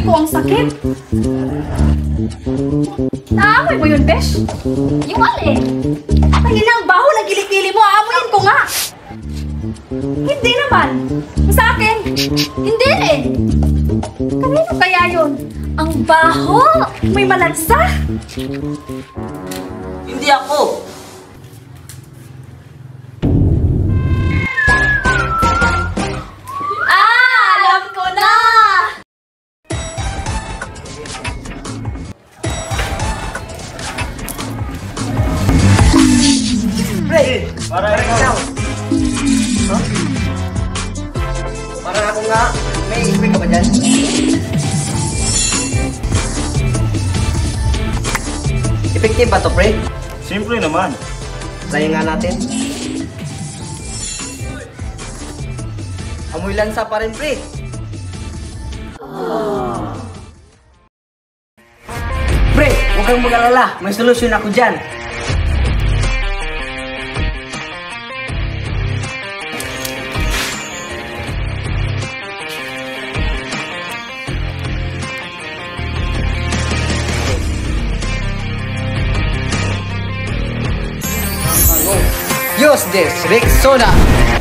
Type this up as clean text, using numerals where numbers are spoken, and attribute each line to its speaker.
Speaker 1: ko ang sakit. Naamoy mo yun, Besh? Yung alin? Tangin na ang baho ng kilikili mo. Aamoyin ko nga. Hindi naman. Sa akin, hindi rin. Kanino kaya yun? Ang baho! May malansa!
Speaker 2: Hindi ako.
Speaker 1: Alam ko na!
Speaker 2: Pre, para ikaw. Huh? Para ako nga. May spray ka ba dyan? Effective ba to, pre?
Speaker 3: Simple naman.
Speaker 2: Try nga natin. Amoy lansa pa rin, pre. Pre, huwag kang mag-alala. May solusyon ako dyan. Use this Rexona.